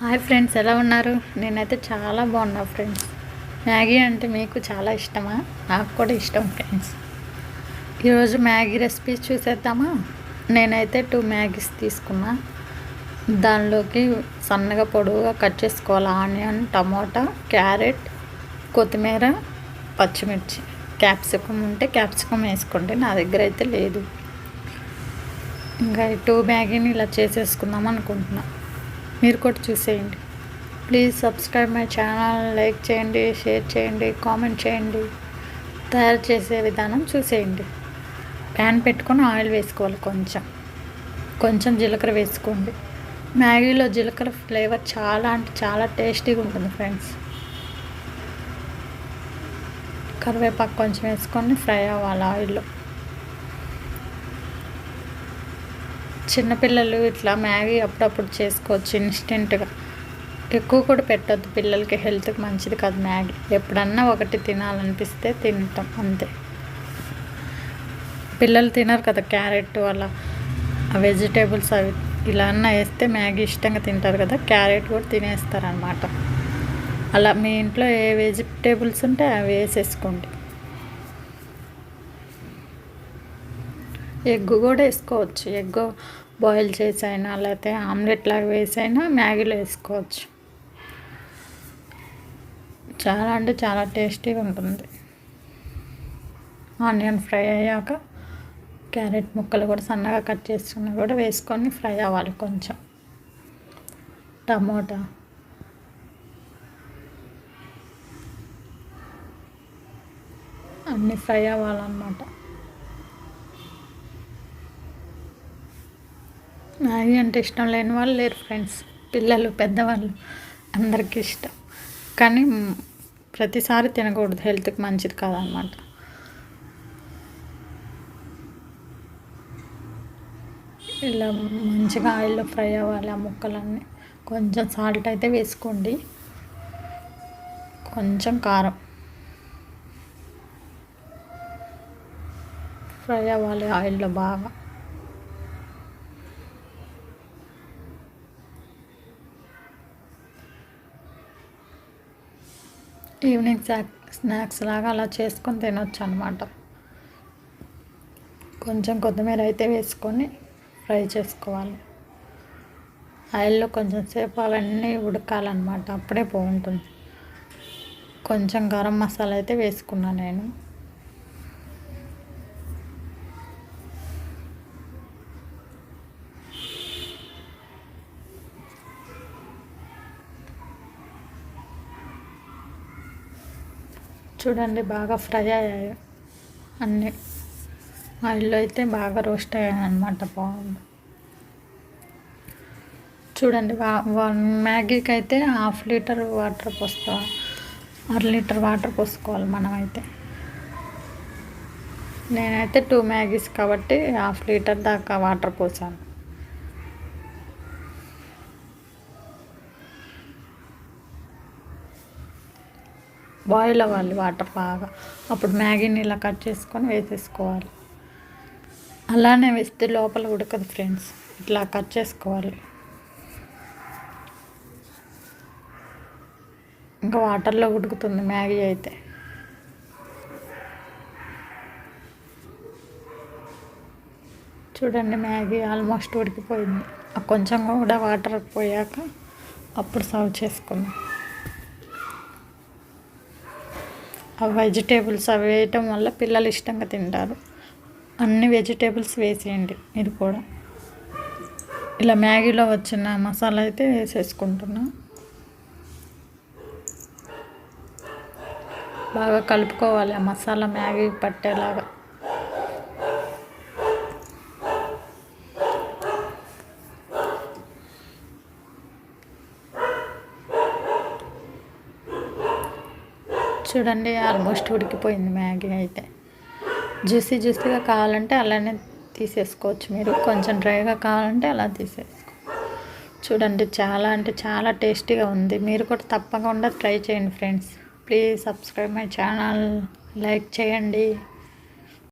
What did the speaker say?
Hi friends, ఎలా ఉన్నారు? నేనైతే చాలా బాగున్నా ఫ్రెండ్స్. మ్యాగీ అంటే మీకు చాలా ఇష్టమా? నాకు కూడా ఇష్టం ఫ్రెండ్స్. ఈరోజు మ్యాగీ రెసిపీస్ చూసేద్దామా? నేనైతే 2 మ్యాగీస్ తీసుకున్నా. దానిలోకి సన్నగా పొడవుగా కట్ చేసుకోవాలి ఆనియన్, టమోటా, క్యారెట్, కొత్తిమీర, పచ్చిమిర్చి, క్యాప్సికమ్ ఉంటే క్యాప్సికమ్ వేసుకోండి. నా దగ్గర అయితే లేదు. ఇంకా 2 మ్యాగీని ఇలా చేసేసుకుందాం అనుకుంటున్నా. మీరు కూడా చూసేయండి. Please subscribe my channel. Like చేయండి, షేర్ చేయండి, కామెంట్ చేయండి. తయారు చేసే విధానం చూసేయండి. ప్యాన్ పెట్టుకొని ఆయిల్ వేసుకోవాలి. కొంచెం జీలకర్ర వేసుకోండి. మ్యాగీలో జీలకర్ర ఫ్లేవర్ చాలా అంటే చాలా టేస్టీగా ఉంటుంది ఫ్రెండ్స్. కరివేపాకు కొంచెం వేసుకొని ఫ్రై అవ్వాలి ఆయిల్లో. చిన్నపిల్లలు ఇట్లా మ్యాగీ అప్పుడప్పుడు చేసుకోవచ్చు ఇన్స్టెంట్గా. ఎక్కువ కూడా పెట్టద్దు, పిల్లలకి హెల్త్కి మంచిది కాదు మ్యాగీ. ఎప్పుడన్నా ఒకటి తినాలనిపిస్తే తింటాం అంతే. పిల్లలు తినరు కదా క్యారెట్ అలా వెజిటేబుల్స్, అవి ఇలా అన్న వేస్తే మ్యాగీ ఇష్టంగా తింటారు కదా. క్యారెట్ కూడా తినేస్తారనమాట. అలా మీ ఇంట్లో ఏ వెజిటేబుల్స్ ఉంటే అవి వేసేసుకోండి. ఎగ్ కూడా వేసుకోవచ్చు. ఎగ్ బాయిల్ చేసైనా లేకపోతే ఆమ్లెట్ లాగా వేసైనా మ్యాగీలో వేసుకోవచ్చు. చాలా అంటే చాలా టేస్టీగా ఉంటుంది. ఆనియన్ ఫ్రై అయ్యాక క్యారెట్ ముక్కలు కూడా సన్నగా కట్ చేసుకుని కూడా వేసుకొని ఫ్రై అవ్వాలి. కొంచెం టమోటా, అన్నీ ఫ్రై అవ్వాలన్నమాట. మ్యాగీ అంటే ఇష్టం లేని వాళ్ళు లేరు ఫ్రెండ్స్. పిల్లలు, పెద్దవాళ్ళు అందరికీ ఇష్టం. కానీ ప్రతిసారి తినకూడదు, హెల్త్కి మంచిది కాదనమాట. ఇలా మంచిగా ఆయిల్లో ఫ్రై అవ్వాలి ఆ ముక్కలన్నీ. కొంచెం సాల్ట్ అయితే వేసుకోండి, కొంచెం కారం. ఫ్రై అవ్వాలి ఆయిల్లో బాగా. ఈవినింగ్ స్నాక్స్ లాగా అలా చేసుకొని తినొచ్చు అనమాట. కొంచెం కొత్తిమీర అయితే వేసుకొని ఫ్రై చేసుకోవాలి ఆయిల్లో. కొంచెం సేపు అవన్నీ ఉడకాలన్నమాట, అప్పుడే బాగుంటుంది. కొంచెం గరం మసాలా అయితే వేసుకున్నాను నేను. చూడండి బాగా ఫ్రై అయ్యాయి అన్నీ. ఆయిల్లో అయితే బాగా రోస్ట్ అయ్యాయి అనమాట. బాగుంది. చూడండి, 1 మ్యాగీకి అయితే 1/2 లీటర్ వాటర్ పోస్తా, 1/2 లీటర్ వాటర్ పోసుకోవాలి మనమైతే. నేనైతే 2 మ్యాగీస్ కాబట్టి 1/2 లీటర్ దాకా వాటర్ పోసాను. బాయిల్ అవ్వాలి వాటర్ బాగా. అప్పుడు మ్యాగీని ఇలా కట్ చేసుకొని వేసేసుకోవాలి. అలానే వేస్తే లోపల ఉడకదు ఫ్రెండ్స్. ఇట్లా కట్ చేసుకోవాలి. ఇంకా వాటర్లో ఉడుకుతుంది మ్యాగీ అయితే. చూడండి, మ్యాగీ ఆల్మోస్ట్ ఉడికిపోయింది. కొంచెం కూడా వాటర్ పోయాక అప్పుడు సర్వ్ చేసుకుందాం. ఆ వెజిటేబుల్స్ అవి వేయటం వల్ల పిల్లలు ఇష్టంగా తింటారు. అన్ని వెజిటేబుల్స్ వేసేయండి మీరు కూడా. ఇలా మ్యాగీలో వచ్చిన మసాలా అయితే వేసేసుకుంటున్నా. బాగా కలుపుకోవాలి ఆ మసాలా మ్యాగీ పట్టేలాగా. చూడండి, ఆల్మోస్ట్ ఉడికిపోయింది మ్యాగీ అయితే. జ్యూసీగా కావాలంటే అలానే తీసేసుకోవచ్చు మీరు. కొంచెం డ్రైగా కావాలంటే అలా తీసేసుకో. చూడండి, చాలా అంటే చాలా టేస్టీగా ఉంది. మీరు కూడా తప్పకుండా ట్రై చేయండి friends. Please subscribe my channel. Like చేయండి.